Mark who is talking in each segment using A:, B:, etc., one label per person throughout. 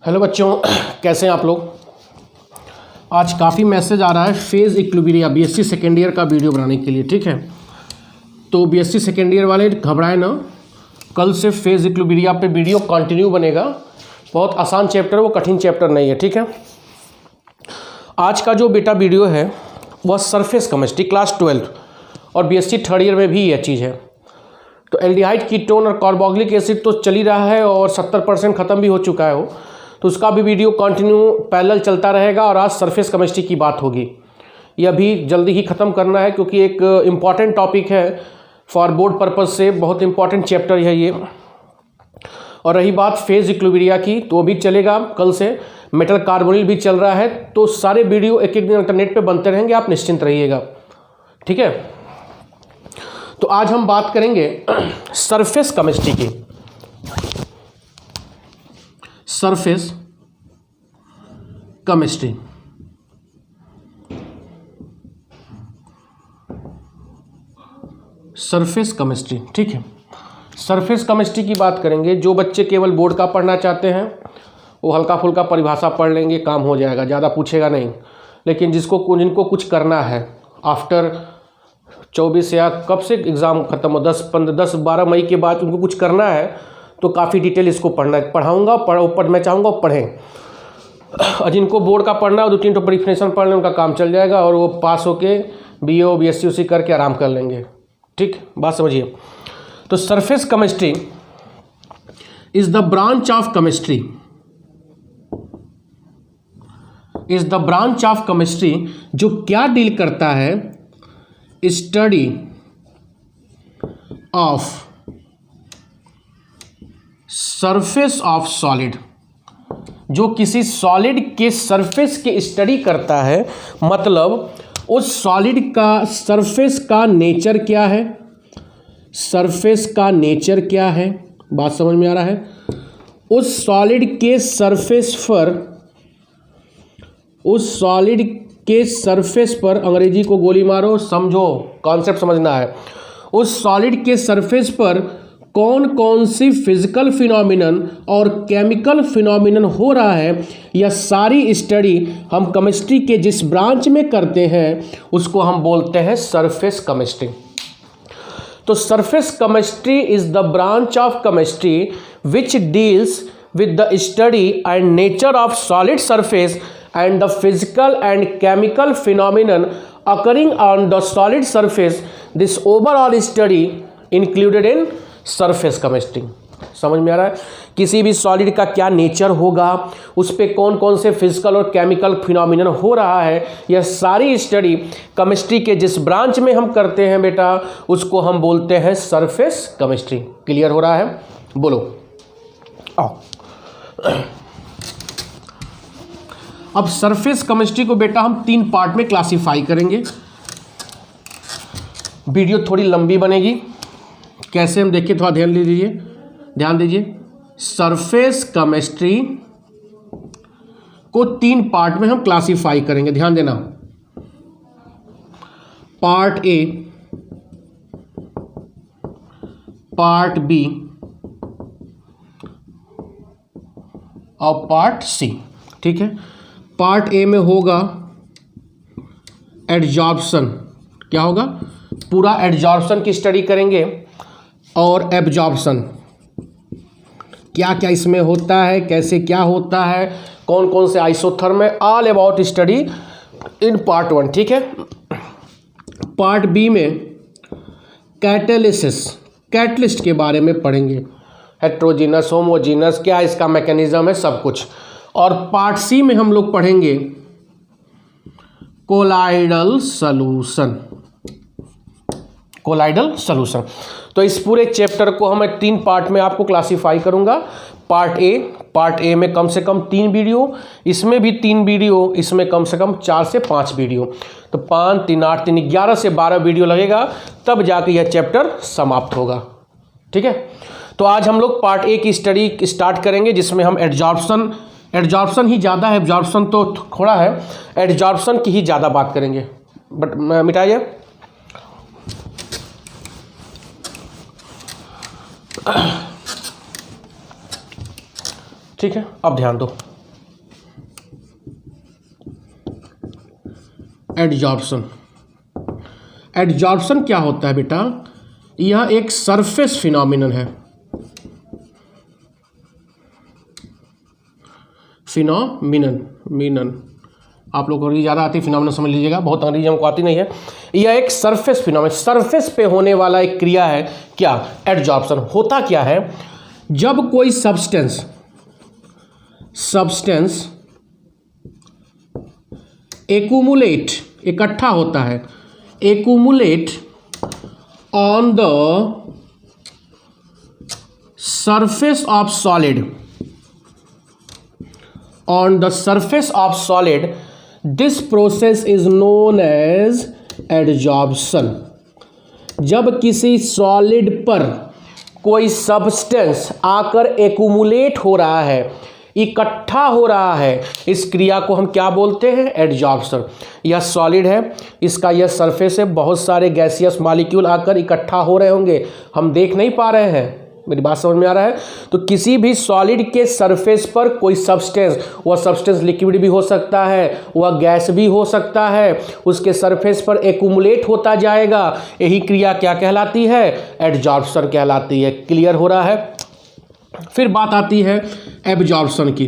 A: Hello बच्चों, कैसे हैं आप लोग। आज काफ़ी मैसेज आ रहा है phase equilibrium BSc second year का वीडियो बनाने के लिए। ठीक है, तो बीएससी सेकेंड ईयर वाले घबराए ना, कल से फेज़ इक्विलिब्रियम पे वीडियो कंटिन्यू बनेगा। बहुत आसान चैप्टर, वो कठिन चैप्टर नहीं है। ठीक है, आज का जो बेटा वीडियो है वह सरफेस केमिस्ट्री क्लास 12 और बीएससी थर्ड ईयर में भी यह चीज़ है। तो एल्डिहाइड कीटोन और कार्बोक्सिलिक एसिड तो चल ही रहा है और 70% ख़त्म भी हो चुका है वो, तो उसका भी वीडियो कंटिन्यू पैरेलल चलता रहेगा। और आज सरफेस केमिस्ट्री की बात होगी, यह भी जल्दी ही ख़त्म करना है क्योंकि एक इम्पॉर्टेंट टॉपिक है फॉर बोर्ड पर्पज़ से, बहुत इंपॉर्टेंट चैप्टर है ये। और रही बात फेज़ इक्विलिब्रियम की, तो वो भी चलेगा कल से। मेटल कार्बोनिल भी चल रहा है, तो सारे वीडियो एक एक दिन इंटरनेट पे बनते रहेंगे, आप निश्चिंत रहिएगा। ठीक है, तो आज हम बात करेंगे सरफेस केमिस्ट्री की। सरफेस केमिस्ट्री सरफेस केमिस्ट्री ठीक है, सरफेस केमिस्ट्री की बात करेंगे। जो बच्चे केवल बोर्ड का पढ़ना चाहते हैं वो हल्का फुल्का परिभाषा पढ़ लेंगे, काम हो जाएगा, ज़्यादा पूछेगा नहीं। लेकिन जिनको कुछ करना है आफ्टर 24 या कब से एग्ज़ाम ख़त्म हो, 10-12 मई के बाद उनको कुछ करना है, तो काफ़ी डिटेल इसको पढ़ाऊँगा। मैं चाहूँगा पढ़ें। और जिनको बोर्ड का पढ़ना है 2-3 प्रिपरेशन पढ़ लें, उनका काम चल जाएगा और वो पास होके बीओ बीएससी उसी करके आराम कर लेंगे। ठीक, बात समझिए। तो surface chemistry is the branch of chemistry जो क्या डील करता है, study of surface of solid, जो किसी सॉलिड के सरफेस की स्टडी करता है। मतलब उस सॉलिड का सरफेस का नेचर क्या है, सरफेस का नेचर क्या है, बात समझ में आ रहा है। उस सॉलिड के सरफेस पर अंग्रेजी को गोली मारो, समझो, कॉन्सेप्ट समझना है। उस सॉलिड के सरफेस पर कौन कौन सी फिजिकल फिनोमिनन और केमिकल फिनोमिनन हो रहा है, यह सारी स्टडी हम केमिस्ट्री के जिस ब्रांच में करते हैं उसको हम बोलते हैं सरफेस केमिस्ट्री। तो surface chemistry is the branch of chemistry which deals with the study and nature of solid surface and the physical and chemical phenomenon occurring on the solid surface. This overall study included in surface chemistry. समझ में आ रहा है, किसी भी solid का क्या nature होगा, उस पर कौन कौन से फिजिकल और केमिकल फिनोमिनन हो रहा है, यह सारी स्टडी केमिस्ट्री के जिस ब्रांच में हम करते हैं बेटा, उसको हम बोलते हैं सरफेस केमिस्ट्री। क्लियर हो रहा है, बोलो। आओ, अब सरफेस केमिस्ट्री को बेटा हम 3 पार्ट में क्लासिफाई करेंगे। वीडियो थोड़ी लंबी बनेगी, कैसे हम देखिए, थोड़ा ध्यान दीजिए। सरफेस केमिस्ट्री को 3 पार्ट में हम क्लासिफाई करेंगे, ध्यान देना। पार्ट ए, पार्ट बी और पार्ट सी। ठीक है, पार्ट ए में होगा एडजॉर्प्शन, क्या होगा, पूरा एडजॉर्प्शन की स्टडी करेंगे, और एब्जॉर्प्शन क्या क्या इसमें होता है, कैसे क्या होता है, कौन कौन से आइसोथर्म है, all about study in part 1। ठीक है, पार्ट बी में कैटलिस्ट के बारे में पढ़ेंगे, हेट्रोजीनस, होमोजीनस, क्या इसका मैकेनिज्म है, सब कुछ। और पार्ट सी में हम लोग पढ़ेंगे कोलाइडल सॉल्यूशन। तो इस पूरे चैप्टर को हम 3 पार्ट में आपको क्लासिफाई करूंगा। पार्ट ए में कम से कम 3 वीडियो, इसमें भी 3 वीडियो, इसमें कम से कम 4 से 5 वीडियो। तो 5, 3, 8, 3, 11 से 12 वीडियो लगेगा, तब जाके यह चैप्टर समाप्त होगा। ठीक है, तो आज हम लोग पार्ट ए की स्टडी स्टार्ट करेंगे, जिसमें हम एडजॉर्प्शन ही ज़्यादा है, एब्जॉर्प्शन तो थोड़ा है, एडजॉर्प्शन की ही ज़्यादा बात करेंगे। बट मिटाइए, ठीक है, अब ध्यान दो। एडजॉर्प्शन। एडजॉर्प्शन क्या होता है बेटा? यह एक सरफेस फिनोमिनन है। फिनोमिनन आप लोगों को ज़्यादा आती है, फिनोमिनन समझ लीजिएगा, बहुत अंग्रेजी हमको आती नहीं है। यह एक सरफेस फिनोमिनन, सरफेस पे होने वाला एक क्रिया है। क्या? एडजॉर्प्शन। होता क्या है? जब कोई सब्सटेंस एक्यूमुलेट, इकट्ठा होता है, accumulate on the surface of solid, on the surface of solid, this process is known as adsorption. जब किसी सॉलिड पर कोई सब्सटेंस आकर एक्यूमुलेट हो रहा है, इकट्ठा हो रहा है, इस क्रिया को हम क्या बोलते हैं? एडजॉर्प्शन। यह सॉलिड है, इसका यह सरफेस है, बहुत सारे गैसियस मॉलिक्यूल आकर इकट्ठा हो रहे होंगे, हम देख नहीं पा रहे हैं। मेरी बात समझ में आ रहा है? तो किसी भी सॉलिड के सरफेस पर कोई सब्सटेंस, वह सब्सटेंस लिक्विड भी हो सकता है, वह गैस भी हो सकता है, उसके सरफेस पर एक्यूमुलेट होता जाएगा, यही क्रिया क्या कहलाती है? एडजॉर्प्शन कहलाती है। क्लियर हो रहा है? फिर बात आती है एब्जॉर्प्शन की।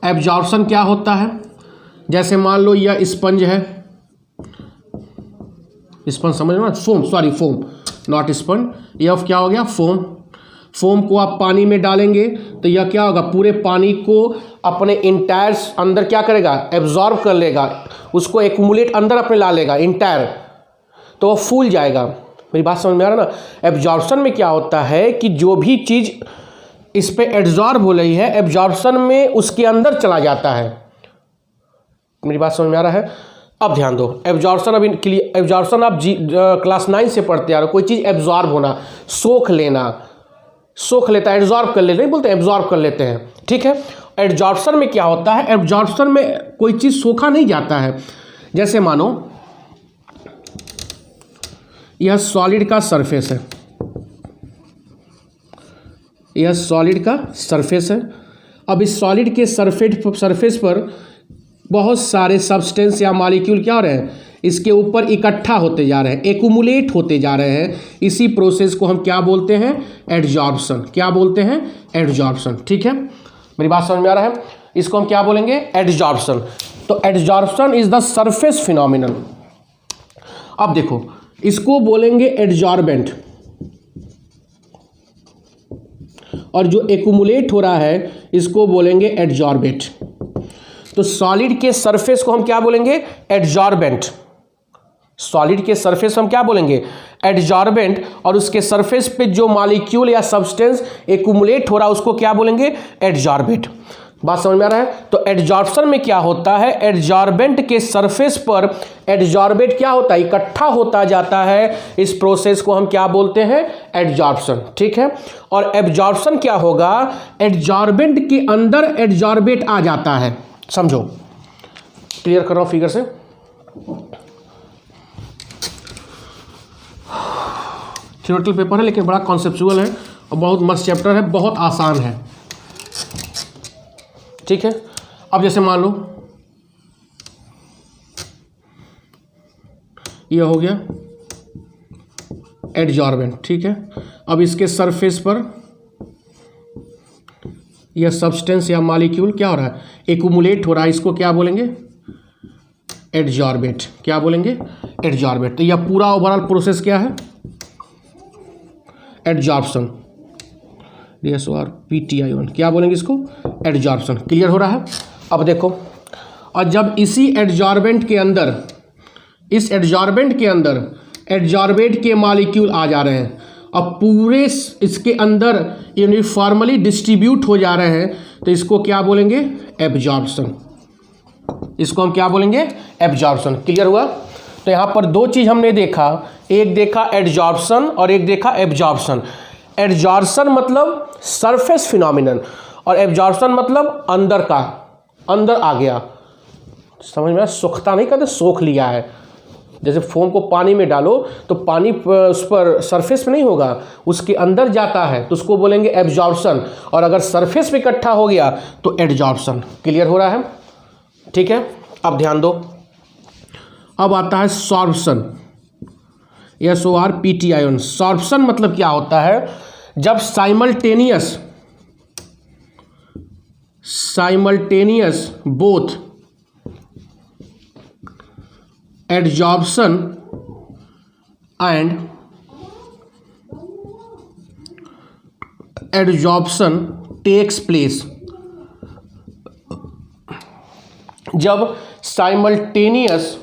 A: एब्जॉर्प्शन क्या होता है? जैसे मान लो यह स्पंज है, स्पंज समझ में? Foam, sorry foam, not sponge. यह क्या हो गया? फोम। फोम को आप पानी में डालेंगे तो यह क्या होगा? पूरे पानी को अपने इंटायर अंदर क्या करेगा? एब्जॉर्ब कर लेगा, उसको एक्यूमुलेट अंदर अपने ला लेगा इंटायर, तो वह फूल जाएगा। मेरी बात समझ में आ रहा ना? एब्जॉर्प्शन में क्या होता है कि जो भी चीज़ इस पे एब्जॉर्ब हो रही है, एब्जॉर्प्शन में उसके अंदर चला जाता है। मेरी बात समझ में आ रहा है? अब ध्यान दो, एब्जॉर्प्शन अभी क्लियर, एब्जॉर्प्शन आप क्लास 9 से पढ़ते आ रहे हो। कोई चीज़ एब्जॉर्ब होना, सोख लेना, सोख लेता है, एब्जॉर्ब कर लेते, नहीं बोलते एब्जॉर्ब कर लेते हैं, ठीक है। एब्जॉर्प्शन में क्या होता है? एब्जॉर्प्शन में कोई चीज़ सोखा नहीं जाता है। जैसे मानो यह सॉलिड का सरफेस है, यह सॉलिड का सरफेस है। अब इस सॉलिड के सरफेस पर बहुत सारे सब्सटेंस या मॉलिक्यूल क्या हो रहे हैं? इसके ऊपर इकट्ठा होते जा रहे हैं, एक्यूमुलेट होते जा रहे हैं। इसी प्रोसेस को हम क्या बोलते हैं? एडजॉर्प्शन। क्या बोलते हैं? एडजॉर्प्शन। ठीक है, मेरी बात समझ में आ रहा है? इसको हम क्या बोलेंगे? एडजॉर्प्शन। तो adsorption is the surface phenomenon. अब देखो, इसको बोलेंगे एडजॉर्बेंट, और जो एक्यूमुलेट हो रहा है इसको बोलेंगे एडजॉर्बेट। तो सॉलिड के सरफेस को हम क्या बोलेंगे? एडजॉर्बेंट। सॉलिड के सरफेस हम क्या बोलेंगे? एडजॉर्बेंट। और उसके सरफेस पे जो मॉलिक्यूल या सब्सटेंस एक्यूमुलेट हो रहा है उसको क्या बोलेंगे? एडजॉर्बेट। बात समझ में आ रहा है? तो एडजॉर्प्शन में क्या होता है? एडजॉर्बेंट के सरफेस पर एडजॉर्बेट क्या होता है? इकट्ठा होता जाता है। इस प्रोसेस को हम क्या बोलते हैं? एडजॉर्प्शन। ठीक है। और एब्जॉर्प्शन क्या होगा? एडजॉर्बेंट के अंदर एडजॉर्बेट आ जाता है। समझो, क्लियर कर रहा हूं फिगर से। थ्योरेटिकल पेपर है लेकिन बड़ा कॉन्सेप्चुअल है और बहुत मस्त चैप्टर है, बहुत आसान है। ठीक है। अब जैसे मान लो ये हो गया एडजॉर्बेंट। ठीक है। अब इसके सरफेस पर यह सब्सटेंस या मॉलिक्यूल क्या हो रहा है? एक्यूमुलेट हो रहा है। इसको क्या बोलेंगे? एडजॉर्बेट। क्या बोलेंगे? एडजॉर्बेट। तो यह पूरा ओवरऑल प्रोसेस क्या है? एडजॉर्प्शन। DSORPTI1 क्या बोलेंगे इसको? एडजॉर्प्शन। क्लियर हो रहा है? अब देखो, और जब इसी एडजॉर्बेंट के अंदर, इस एडजॉर्बेंट के अंदर एडजॉर्बेट के मॉलिक्यूल आ जा रहे हैं, अब पूरे इसके अंदर यूनिफॉर्मली डिस्ट्रीब्यूट हो जा रहे हैं, तो इसको क्या बोलेंगे? एब्जॉर्प्शन। इसको हम क्या बोलेंगे? एब्जॉर्प्शन। क्लियर हुआ? तो यहाँ पर दो चीज़ हमने देखा, एक देखा एडजॉर्प्शन और एक देखा एब्जॉर्प्शन। एडजॉर्प्शन मतलब सरफेस फिनोमिनन और एब्जॉर्प्शन मतलब अंदर का, अंदर आ गया। समझ में? सोखता नहीं कहते, सोख लिया है। जैसे फोम को पानी में डालो तो पानी उस पर सरफेस पे नहीं होगा, उसके अंदर जाता है, तो उसको बोलेंगे एब्जॉर्प्शन। और अगर सरफेस पे इकट्ठा हो गया तो एडजॉर्प्शन। क्लियर हो रहा है? ठीक है। अब ध्यान दो, अब आता है सॉर्प्शन, SORPTION। सॉर्प्शन मतलब क्या होता है, जब simultaneous both adsorption and adsorption takes place. जब साइमल्टेनियस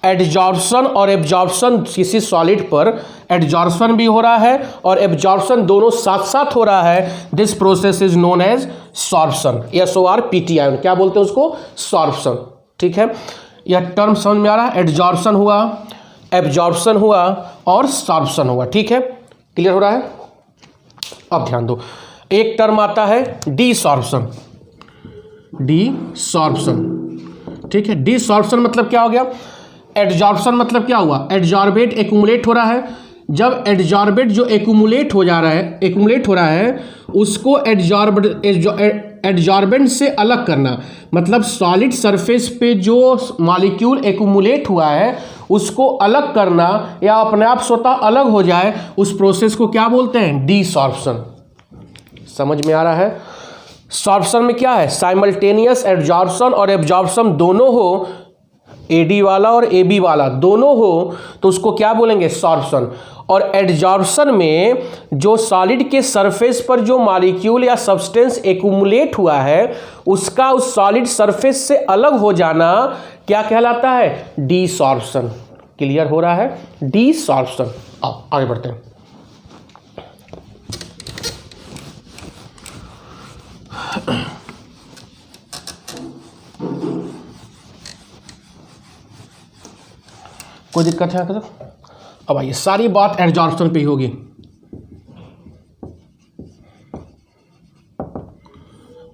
A: एडजॉर्प्शन और एब्जॉर्प्शन किसी सॉलिड पर एडजॉर्प्शन भी हो रहा है और एब्जॉर्प्शन दोनों साथ साथ हो रहा है, this process is known as sorption, SORPTION। क्या बोलते हैं उसको, सॉर्प्शन। ठीक है, यह टर्म समझ में आ रहा है, एडजॉर्प्शन हुआ, एब्जॉर्प्शन हुआ और सॉर्प्शन हुआ। ठीक है, क्लियर हो रहा है। अब ध्यान दो, एक टर्म आता है डीसॉर्प्शन। ठीक है, डीसॉर्प्शन मतलब क्या हो गया, एडजॉर्प्शन मतलब क्या हुआ, एडजॉर्बेट एक्यूमुलेट हो रहा है। जब एडजॉर्बेट जो एक्यूमुलेट हो रहा है उसको एडजॉर्बेंट से अलग करना, मतलब सॉलिड सरफेस पे जो मॉलिक्यूल एक्यूमुलेट हुआ है उसको अलग करना या अपने आप स्वतः अलग हो जाए, उस प्रोसेस को क्या बोलते हैं, डीसॉर्प्शन। समझ में आ रहा है। सॉर्प्शन में क्या है, साइमल्टेनियस एडजॉर्प्शन और एब्जॉर्प्शन दोनों हो, AD वाला और AB वाला दोनों हो, तो उसको क्या बोलेंगे, सॉर्प्शन। और एडजॉर्प्शन में जो सॉलिड के सरफेस पर जो मॉलिक्यूल या सब्सटेंस एक्यूमुलेट हुआ है उसका उस सॉलिड सरफेस से अलग हो जाना क्या कहलाता है, डीसॉर्प्शन। क्लियर हो रहा है, डीसॉर्प्शन। आओ आगे बढ़ते हैं। कोई दिक्कत है क्या? अब आइए, सारी बात एडजॉर्प्शन पे ही होगी।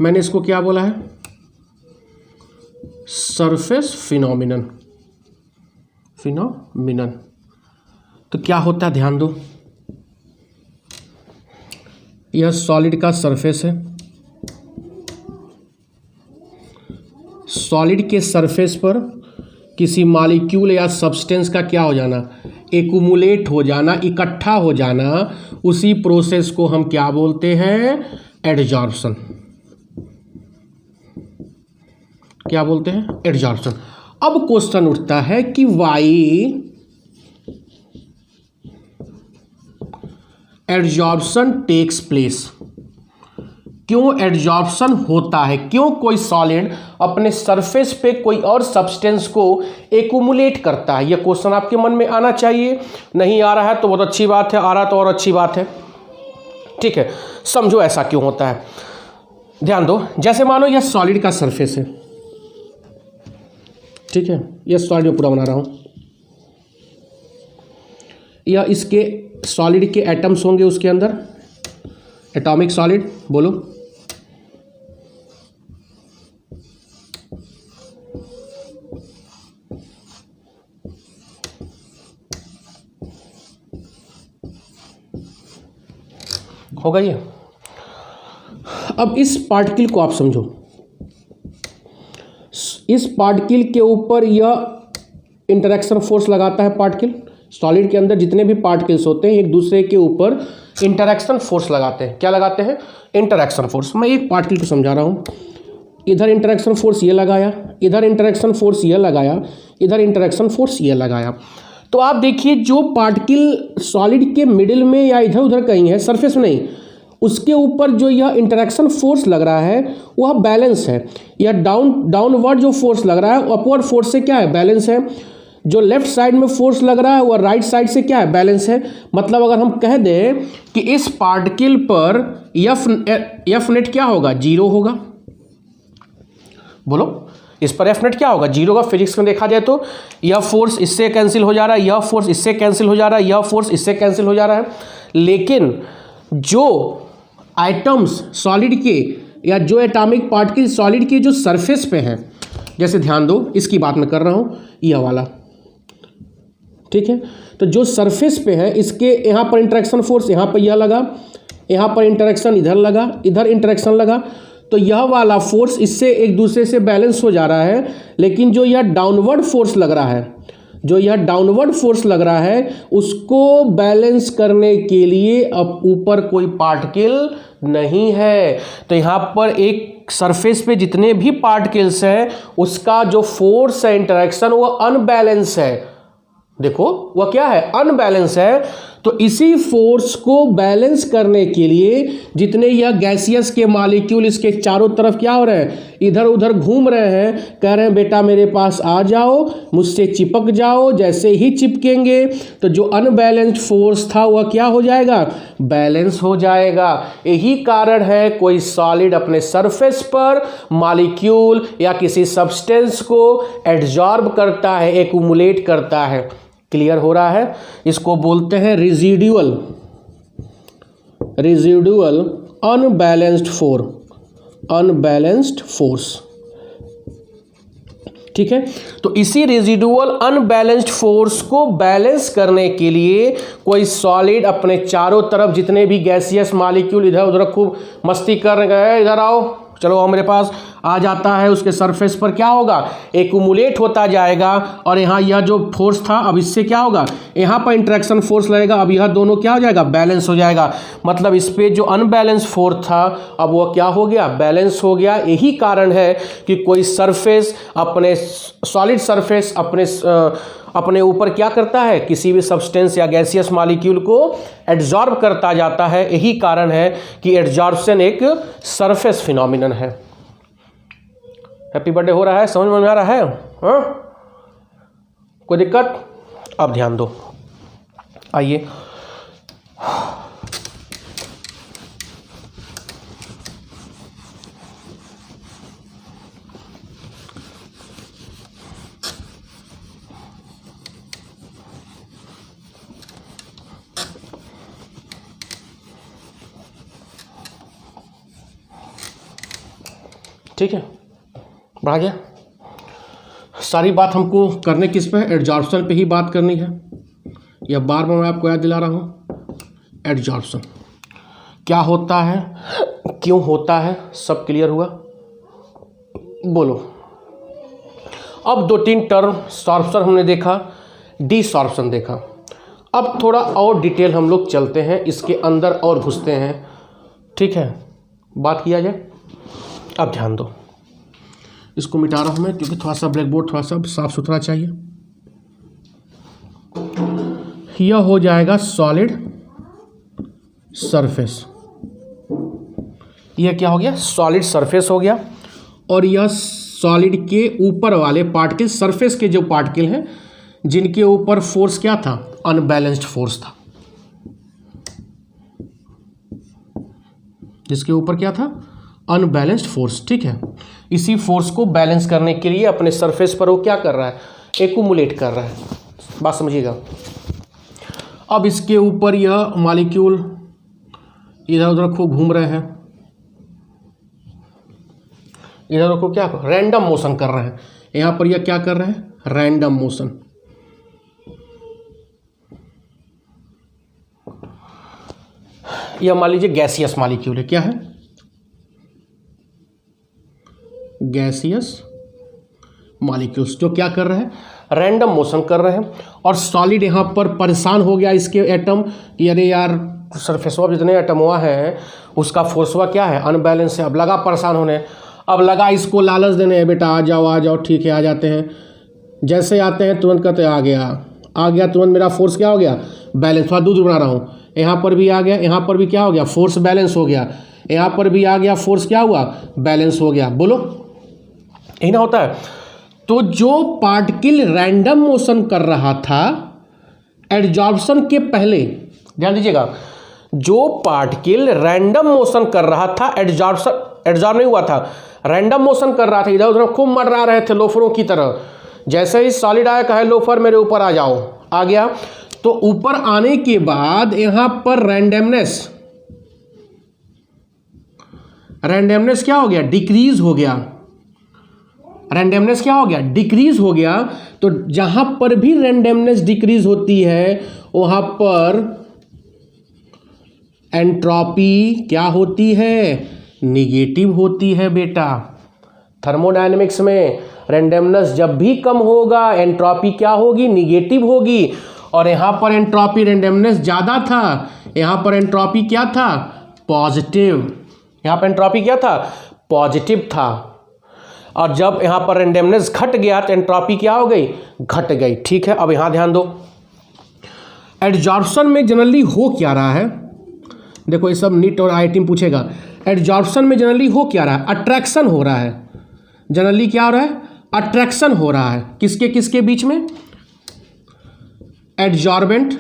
A: मैंने इसको क्या बोला है, सरफेस फिनोमिनन। तो क्या होता है, ध्यान दो, यह सॉलिड का सरफेस है। सॉलिड के सरफेस पर किसी मॉलिक्यूल या सब्सटेंस का क्या हो जाना, एक्यूमुलेट हो जाना, इकट्ठा हो जाना, उसी प्रोसेस को हम क्या बोलते हैं, एडजॉर्प्शन। क्या बोलते हैं, एडजॉर्प्शन। अब क्वेश्चन उठता है कि वाई एडजॉर्प्शन टेक्स प्लेस, क्यों एडजॉर्प्शन होता है, क्यों कोई सॉलिड अपने सरफेस पे कोई और सब्सटेंस को एक्यूमुलेट करता है। यह क्वेश्चन आपके मन में आना चाहिए। नहीं आ रहा है तो बहुत अच्छी बात है, आ रहा तो और अच्छी बात है। ठीक है, समझो ऐसा क्यों होता है। ध्यान दो, जैसे मानो यह सॉलिड का सरफेस है। ठीक है, यह सॉलिड में पूरा बना रहा हूं, या इसके सॉलिड के एटम्स होंगे उसके अंदर, एटॉमिक सॉलिड बोलो। होगा ये। अब इस पार्टिकल को आप समझो, इस पार्टिकल के ऊपर यह इंटरेक्शन फोर्स लगाता है। पार्टिकल सॉलिड के अंदर जितने भी पार्टिकल्स होते हैं एक दूसरे के ऊपर इंटरेक्शन फोर्स लगाते हैं। क्या लगाते हैं, इंटरेक्शन फोर्स। मैं एक पार्टिकल को समझा रहा हूँ, इधर इंटरेक्शन फोर्स ये लगाया, इधर इंटरेक्शन फोर्स ये लगाया, इधर इंटरेक्शन फोर्स ये लगाया। तो आप देखिए, जो पार्टिकल सॉलिड के मिडिल में या इधर उधर कहीं है, सरफेस में नहीं, उसके ऊपर जो यह इंटरेक्शन फोर्स लग रहा है वह बैलेंस है। यह डाउनवर्ड जो फोर्स लग रहा है अपवर्ड फोर्स से क्या है, बैलेंस है। जो लेफ्ट साइड में फोर्स लग रहा है वह राइट साइड से क्या है, बैलेंस है। मतलब अगर हम कह दें कि इस पार्टिकल पर एफ नेट क्या होगा, जीरो होगा। बोलो, इस पर एफ नेट क्या होगा, जीरो का। फिजिक्स में देखा जाए तो यह फोर्स इससे कैंसिल हो जा रहा है, यह फोर्स इससे कैंसिल हो जा रहा है, यह फोर्स इससे कैंसिल हो जा रहा है। लेकिन जो आइटम्स सॉलिड के या जो एटॉमिक पार्टिकल सॉलिड के जो सरफेस पे हैं, जैसे ध्यान दो, इसकी बात मैं कर रहा हूँ, यह वाला। ठीक है, तो जो सरफेस पे है इसके यहाँ पर इंटरेक्शन फोर्स यहाँ पर यह लगा, यहाँ पर इंटरेक्शन इधर लगा, इधर इंटरेक्शन लगा, तो यह वाला फोर्स इससे एक दूसरे से बैलेंस हो जा रहा है। लेकिन जो यह डाउनवर्ड फोर्स लग रहा है, जो यह डाउनवर्ड फोर्स लग रहा है उसको बैलेंस करने के लिए अब ऊपर कोई पार्टिकल नहीं है। तो यहाँ पर एक सरफेस पे जितने भी पार्टिकल्स हैं उसका जो फोर्स है, इंटरेक्शन, वो अनबैलेंस है। देखो वह क्या है, अनबैलेंस है। तो इसी फोर्स को बैलेंस करने के लिए जितने यह गैसियस के मॉलिक्यूल इसके चारों तरफ क्या हो रहे हैं, इधर उधर घूम रहे हैं, कह रहे हैं बेटा मेरे पास आ जाओ, मुझसे चिपक जाओ। जैसे ही चिपकेंगे तो जो अनबैलेंस्ड फोर्स था वह क्या हो जाएगा, बैलेंस हो जाएगा। यही कारण है कोई सॉलिड अपने सरफेस पर मॉलिक्यूल या किसी सब्सटेंस को एब्जॉर्ब करता है, एक्यूमुलेट करता है। क्लियर हो रहा है? इसको बोलते हैं रिजिड्यूअल अनबैलेंस्ड फोर्स। ठीक है, तो इसी रेजिडुअल अनबैलेंस्ड फोर्स को बैलेंस करने के लिए कोई सॉलिड अपने चारों तरफ जितने भी गैसियस मॉलिक्यूल इधर उधर खूब मस्ती कर गए, इधर आओ चलो मेरे पास आ जाता है, उसके सरफेस पर क्या होगा, एक्यूमुलेट होता जाएगा। और यहाँ यह जो फोर्स था अब इससे क्या होगा, यहाँ पर इंटरेक्शन फोर्स लगेगा, अब यह दोनों क्या हो जाएगा, बैलेंस हो जाएगा। मतलब इस पे जो अनबैलेंस फोर्स था अब वो क्या हो गया, बैलेंस हो गया। यही कारण है कि कोई सरफेस अपने सॉलिड सरफेस अपने ऊपर क्या करता है, किसी भी सब्सटेंस या गैसियस मॉलिक्यूल को एड्जॉर्ब करता जाता है। यही कारण है कि एड्जॉर्प्शन एक सरफेस फिनोमिनन है। हैप्पी बर्थडे हो रहा है, समझ में आ रहा है? हाँ, कोई दिक्कत? अब ध्यान दो, आइए ठीक है, बढ़ा गया। सारी बात हमको करने किस पे, एड्जॉर्प्शन पे ही बात करनी है। या बार बार मैं आपको याद दिला रहा हूँ, एड्जॉर्प्शन क्या होता है, क्यों होता है, सब क्लियर हुआ? बोलो। अब दो तीन टर्म, सॉर्प्शन हमने देखा, डिसॉर्प्शन देखा। अब थोड़ा और डिटेल हम लोग चलते हैं, इसके अंदर और घुसते हैं। ठीक है, बात किया जाए। अब ध्यान दो, इसको मिटा रहा हूं मैं क्योंकि थोड़ा सा ब्लैक बोर्ड थोड़ा सा साफ सुथरा चाहिए। यह हो जाएगा सॉलिड सरफेस, यह क्या हो गया, सॉलिड सरफेस हो गया। और यह सॉलिड के ऊपर वाले पार्टिकल, सरफेस के जो पार्टिकल हैं जिनके ऊपर फोर्स क्या था, अनबैलेंस्ड फोर्स था, जिसके ऊपर क्या था, अनबैलेंस्ड फोर्स। ठीक है, इसी फोर्स को बैलेंस करने के लिए अपने सरफेस पर वो क्या कर रहा है, एक्यूमुलेट कर रहा है। बात समझिएगा। अब इसके ऊपर यह मॉलिक्यूल इधर उधर खूब घूम रहे हैं, इधर उधर को क्या रैंडम मोशन कर रहे हैं। यहाँ पर यह क्या कर रहे हैं, रैंडम मोशन। यह मान लीजिए गैसियस मॉलिक्यूल है, क्या है, गैसियस मॉलिक्यूल्स, जो क्या कर रहे हैं, रैंडम मोशन कर रहे हैं। और सॉलिड यहाँ पर परेशान हो गया, इसके एटम कि अरे यार सरफेसवा जितने एटम हुआ है उसका फोर्सवा क्या है, अनबैलेंस है। अब लगा परेशान होने, अब लगा इसको लालच देने, बेटा आ जाओ, ठीक है आ जाते हैं। जैसे आते हैं तुरंत कहते आ गया, तुरंत मेरा फोर्स क्या हो गया, बैलेंस। थोड़ा दूर बना रहा हूँ, यहाँ पर भी आ गया, यहाँ पर भी क्या हो गया, फोर्स बैलेंस हो गया, यहाँ पर भी आ गया, फोर्स क्या हुआ, बैलेंस हो गया। बोलो, यही ना होता है। तो जो पार्टिकल रैंडम मोशन कर रहा था एड्जॉर्प्शन के पहले, ध्यान दीजिएगा, जो पार्टिकल रैंडम मोशन कर रहा था, एड्जॉर्ब नहीं हुआ था, रैंडम मोशन कर रहा था, इधर उधर खूब मर्रा रहे थे लोफरों की तरह। जैसे ही सॉलिड आया, कहे लोफर मेरे ऊपर आ जाओ, आ गया। तो ऊपर आने के बाद यहां पर रैंडमनेस क्या हो गया, डिक्रीज हो गया। रैंडमनेस क्या हो गया, डिक्रीज हो गया। तो जहां पर भी रैंडमनेस डिक्रीज होती है वहां पर एंट्रोपी क्या होती है, निगेटिव होती है बेटा। थर्मोडायनेमिक्स में रेंडमनेस जब भी कम होगा एंट्रोपी क्या होगी, निगेटिव होगी। और यहाँ पर एंट्रोपी रेंडमनेस ज़्यादा था, यहाँ पर एंट्रोपी क्या था, पॉजिटिव। यहाँ पर एंट्रोपी क्या था, पॉजिटिव था। और जब यहाँ पर रेंडमनेस घट गया तो एंट्रोपी क्या हो गई, घट गई। ठीक है, अब यहाँ ध्यान दो, एडजॉर्प्शन में जनरली हो क्या रहा है। देखो ये सब नीट और आईआईटी में पूछेगा। एडजॉर्प्शन में जनरली हो क्या रहा है, अट्रैक्शन हो रहा है। जनरली क्या हो रहा है, अट्रैक्शन हो रहा है। किसके किसके बीच में, एडजॉर्बेंट,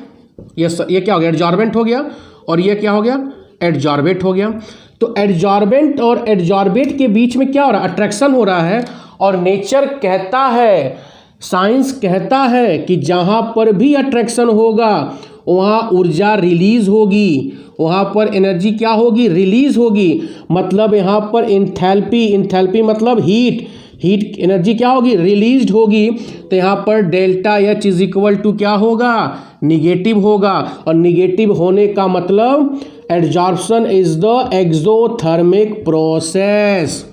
A: ये क्या हो गया, एडजॉर्बेंट हो गया, और ये क्या हो गया, एडजॉर्बेट हो गया। तो एडजॉर्बेंट और एडजॉर्बेट के बीच में क्या हो रहा है, अट्रैक्शन हो रहा है। और नेचर कहता है, साइंस कहता है कि जहाँ पर भी अट्रैक्शन होगा वहाँ ऊर्जा रिलीज होगी, वहाँ पर एनर्जी क्या होगी, रिलीज होगी। मतलब यहाँ पर इंथैल्पी, इंथैल्पी मतलब हीट, हीट एनर्जी क्या होगी, रिलीज्ड होगी। तो यहाँ पर delta H is equal to क्या होगा, निगेटिव होगा। और निगेटिव होने का मतलब adsorption is the exothermic process.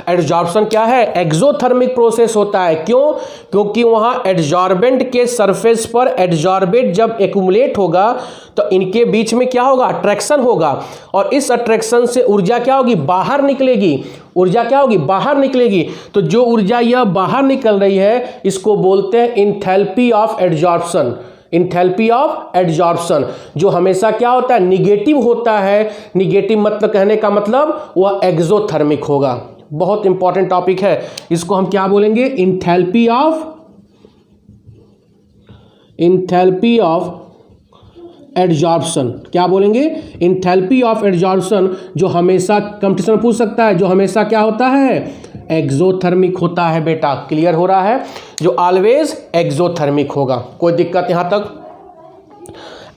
A: Adsorption क्या है, एक्सोथर्मिक प्रोसेस होता है। क्यों, क्योंकि वहां एडजॉर्बेंट के सरफेस पर एडजॉर्बेट जब एक्यूमुलेट होगा तो इनके बीच में क्या होगा, अट्रैक्शन होगा। और इस अट्रैक्शन से ऊर्जा क्या होगी, बाहर निकलेगी। ऊर्जा क्या होगी, बाहर निकलेगी। तो जो ऊर्जा यह बाहर निकल रही है इसको बोलते हैं enthalpy of adsorption. Enthalpy of adsorption जो हमेशा क्या होता है, निगेटिव होता है। निगेटिव मतलब कहने का मतलब वह एक्सोथर्मिक होगा। बहुत इंपॉर्टेंट टॉपिक है, इसको हम क्या बोलेंगे, इंथैल्पी ऑफ एडजॉर्प्शन। क्या बोलेंगे, इंथैल्पी ऑफ एडजॉर्प्शन, जो हमेशा कंपटीशन में पूछ सकता है, जो हमेशा क्या होता है, एक्सोथर्मिक होता है। बेटा क्लियर हो रहा है, जो ऑलवेज एक्सोथर्मिक होगा। कोई दिक्कत यहां तक।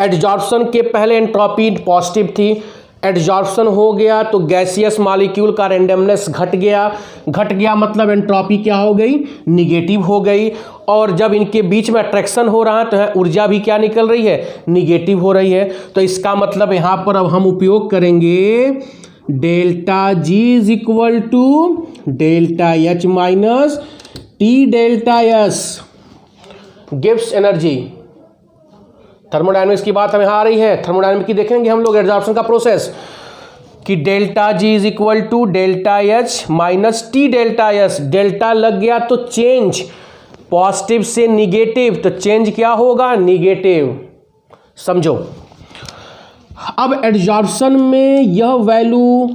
A: एडजॉर्प्शन के पहले एंट्रोपी पॉजिटिव थी, एडजॉर्प्शन हो गया तो गैसियस मॉलिक्यूल का रेंडमनेस घट गया मतलब एंट्रोपी क्या हो गई, निगेटिव हो गई। और जब इनके बीच में अट्रैक्शन हो रहा है तो ऊर्जा भी क्या निकल रही है, निगेटिव हो रही है। तो इसका मतलब यहाँ पर अब हम उपयोग करेंगे delta G is equal to delta H minus T delta S गिव्स एनर्जी। थर्मोडायनेमिक्स की बात हमें आ रही है, थर्मोडायनेमिक्स की देखेंगे हम लोग एडजॉर्प्शन का प्रोसेस कि delta G is equal to delta H minus T delta S. Delta लग गया तो चेंज, पॉजिटिव से निगेटिव, तो चेंज क्या होगा, निगेटिव। समझो, अब एडजॉर्प्शन में यह value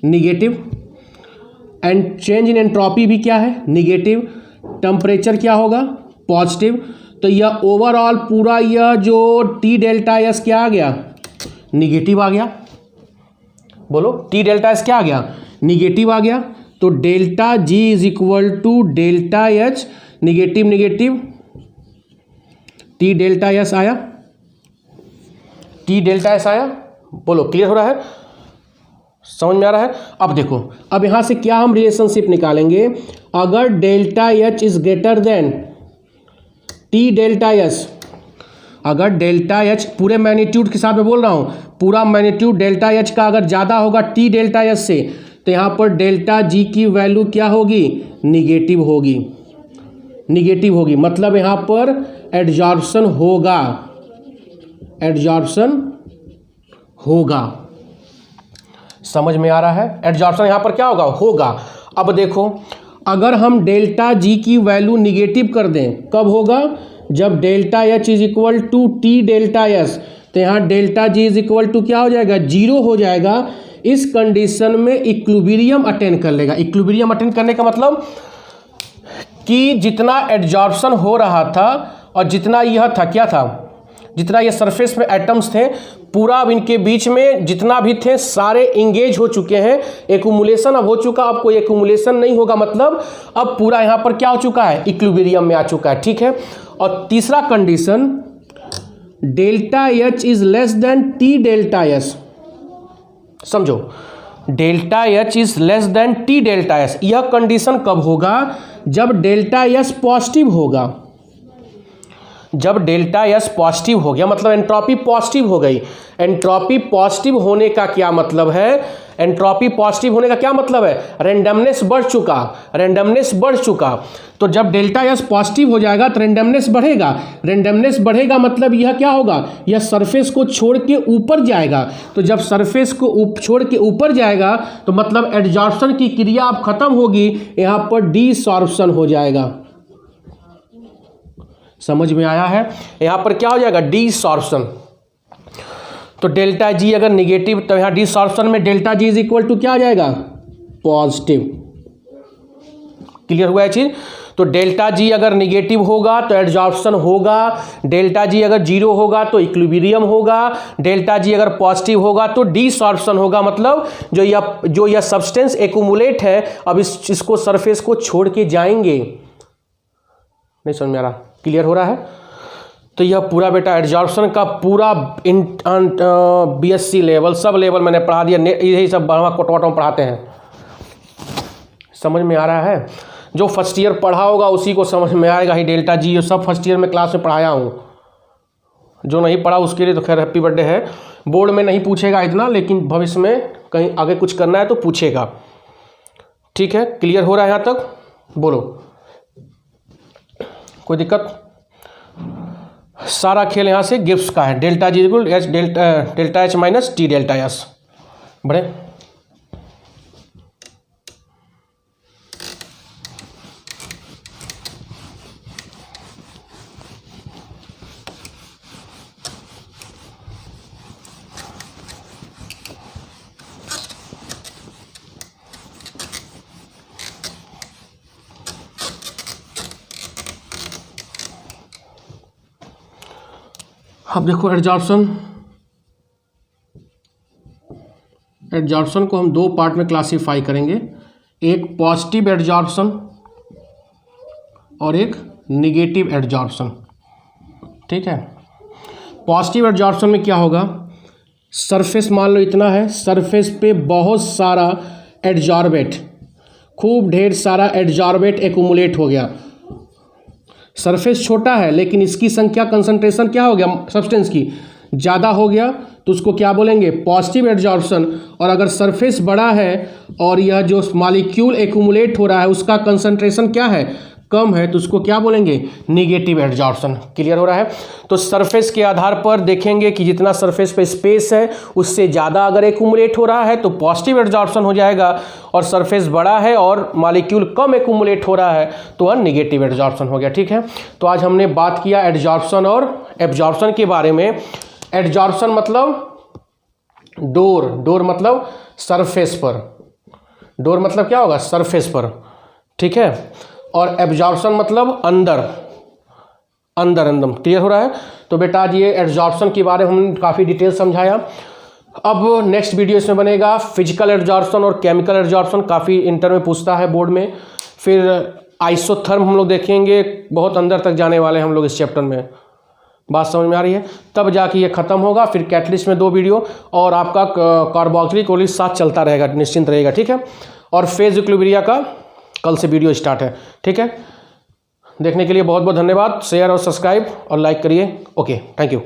A: negative and change in entropy भी क्या है, निगेटिव। टेम्परेचर क्या होगा, पॉजिटिव। तो यह ओवरऑल पूरा यह जो टी डेल्टा एस क्या आ गया, निगेटिव आ गया। बोलो टी डेल्टा एस क्या आ गया, निगेटिव आ गया। तो delta G is equal to delta H negative negative T delta S आया, टी डेल्टा एस आया। बोलो क्लियर हो रहा है, समझ में आ रहा है। अब देखो, अब यहां से क्या हम रिलेशनशिप निकालेंगे, अगर delta H is greater than T delta S, अगर डेल्टा एच पूरे मैग्नीट्यूड के साथ में बोल रहा हूँ, पूरा मैग्नीट्यूड डेल्टा एच का अगर ज़्यादा होगा टी डेल्टा एस से, तो यहाँ पर डेल्टा जी की वैल्यू क्या होगी, निगेटिव होगी, निगेटिव होगी। मतलब यहाँ पर एडजॉर्प्शन होगा, एडजॉर्प्शन होगा। समझ में आ रहा है, एडजॉर्प्शन यहाँ पर क्या होगा, होगा। अब देखो, अगर हम डेल्टा जी की वैल्यू निगेटिव कर दें, कब होगा, जब delta H is equal to T delta S, तो यहाँ delta G is equal to क्या हो जाएगा, जीरो हो जाएगा। इस कंडीशन में इक्विलिब्रियम अटेन कर लेगा। इक्विलिब्रियम अटेन करने का मतलब कि जितना एडजॉर्प्शन हो रहा था और जितना यह था, क्या था, जितना ये सरफेस में एटम्स थे, पूरा अब इनके बीच में जितना भी थे सारे इंगेज हो चुके हैं, एक्यूमुलेशन अब हो चुका। अब कोई एक्यूमुलेशन नहीं होगा, मतलब अब पूरा यहाँ पर क्या हो चुका है, इक्विलिब्रियम में आ चुका है। ठीक है। और तीसरा condition, delta H is less than T delta S. समझो, delta H is less than T delta S. यह कंडीशन कब होगा, जब डेल्टा एस पॉजिटिव होगा। जब डेल्टा एस पॉजिटिव हो गया मतलब एंट्रोपी पॉजिटिव हो गई। एंट्रोपी पॉजिटिव होने का क्या मतलब है, एंट्रोपी पॉजिटिव होने का क्या मतलब है, रेंडमनेस बढ़ चुका, रेंडमनेस बढ़ चुका। तो जब डेल्टा एस पॉजिटिव हो जाएगा तो रेंडमनेस बढ़ेगा, रेंडमनेस बढ़ेगा मतलब यह क्या होगा, यह सरफेस को छोड़ के ऊपर जाएगा। तो जब सरफेस को छोड़ के ऊपर जाएगा तो मतलब एडजॉर्प्शन की क्रिया अब खत्म होगी, यहां पर डीसॉर्प्शन हो जाएगा। समझ में आया है, यहां पर क्या हो जाएगा, डीसॉर्प्शन। तो डेल्टा जी अगर निगेटिव, तो यहां डीसॉर्प्शन में delta G is equal to क्या आ जाएगा, पॉजिटिव। क्लियर हुआ है चीज। तो डेल्टा जी अगर निगेटिव होगा तो एडजॉर्प्शन होगा, डेल्टा जी अगर जीरो होगा तो इक्विलिब्रियम होगा, डेल्टा जी अगर पॉजिटिव होगा तो डीसॉर्प्शन होगा। मतलब जो यह सब्सटेंस एक्यूमुलेट है अब इसको सरफेस को छोड़ के जाएंगे। नहीं समझ में आ रहा, क्लियर हो रहा है। तो यह पूरा बेटा एडजॉर्प्शन का पूरा बीएससी लेवल सब लेवल मैंने पढ़ा दिया, यही सब कोटवाटों पढ़ाते हैं। समझ में आ रहा है, जो फर्स्ट ईयर पढ़ा होगा उसी को समझ में आएगा ही। डेल्टा जी ये सब फर्स्ट ईयर में क्लास में पढ़ाया हूँ, जो नहीं पढ़ा उसके लिए तो खैर हैप्पी बर्थडे है। बोर्ड में नहीं पूछेगा इतना, लेकिन भविष्य में कहीं आगे कुछ करना है तो पूछेगा। ठीक है, क्लियर हो रहा है यहाँ तक, बोलो कोई दिक्कत। सारा खेल यहाँ से गिब्स का है, delta G equal H delta H minus T delta S. बढ़े, अब देखो एडजॉर्प्शन को हम दो पार्ट में क्लासीफाई करेंगे, एक पॉजिटिव एडजॉर्प्शन और एक निगेटिव एडजॉर्प्शन। ठीक है, पॉजिटिव एडजॉर्प्शन में क्या होगा, सरफेस मान लो इतना है, सरफेस पे बहुत सारा एडजॉर्बेट, खूब ढेर सारा एडजॉर्बेट एक्यूमुलेट हो गया। सरफेस छोटा है लेकिन इसकी संख्या कंसंट्रेशन क्या हो गया, सब्सटेंस की ज़्यादा हो गया, तो उसको क्या बोलेंगे, पॉजिटिव एडजॉर्प्शन। और अगर सरफेस बड़ा है और यह जो मॉलिक्यूल एक्यूमुलेट हो रहा है उसका कंसंट्रेशन क्या है, कम है, तो उसको क्या बोलेंगे, निगेटिव एडजॉर्प्शन। क्लियर हो रहा है। तो सरफेस के आधार पर देखेंगे कि जितना सरफेस पे स्पेस है उससे ज़्यादा अगर एक्यूमुलेट हो रहा है तो पॉजिटिव एडजॉर्प्शन हो जाएगा, और सरफेस बड़ा है और मॉलिक्यूल कम एक्यूमुलेट हो रहा है तो वह निगेटिव एडजॉर्प्शन हो गया। ठीक है, तो आज हमने बात किया एडजॉर्प्शन और एब्जॉर्प्शन के बारे में। एडजॉर्प्शन मतलब डोर मतलब सरफेस पर, डोर मतलब क्या होगा, सरफेस पर। ठीक है, और एब्जॉर्प्शन मतलब अंदर। क्लियर हो रहा है। तो बेटा आज ये एब्जॉर्प्शन के बारे में हम काफ़ी डिटेल समझाया। अब नेक्स्ट वीडियो इसमें बनेगा फिजिकल एब्जॉर्प्शन और केमिकल एब्जॉर्प्शन, काफ़ी इंटर में पूछता है बोर्ड में। फिर आइसोथर्म हम लोग देखेंगे, बहुत अंदर तक जाने वाले हैं हम लोग इस चैप्टर में। बात समझ में आ रही है, तब जाके ये खत्म होगा। फिर कैटलिस्ट में 2 वीडियो और आपका कार्बोक्सिलिक एसिड साथ चलता रहेगा, निश्चिंत रहेगा। ठीक है, और फेज इक्विलिब्रियम का कल से वीडियो स्टार्ट है। ठीक है, देखने के लिए बहुत बहुत धन्यवाद। शेयर और सब्सक्राइब और लाइक करिए। Okay, thank you.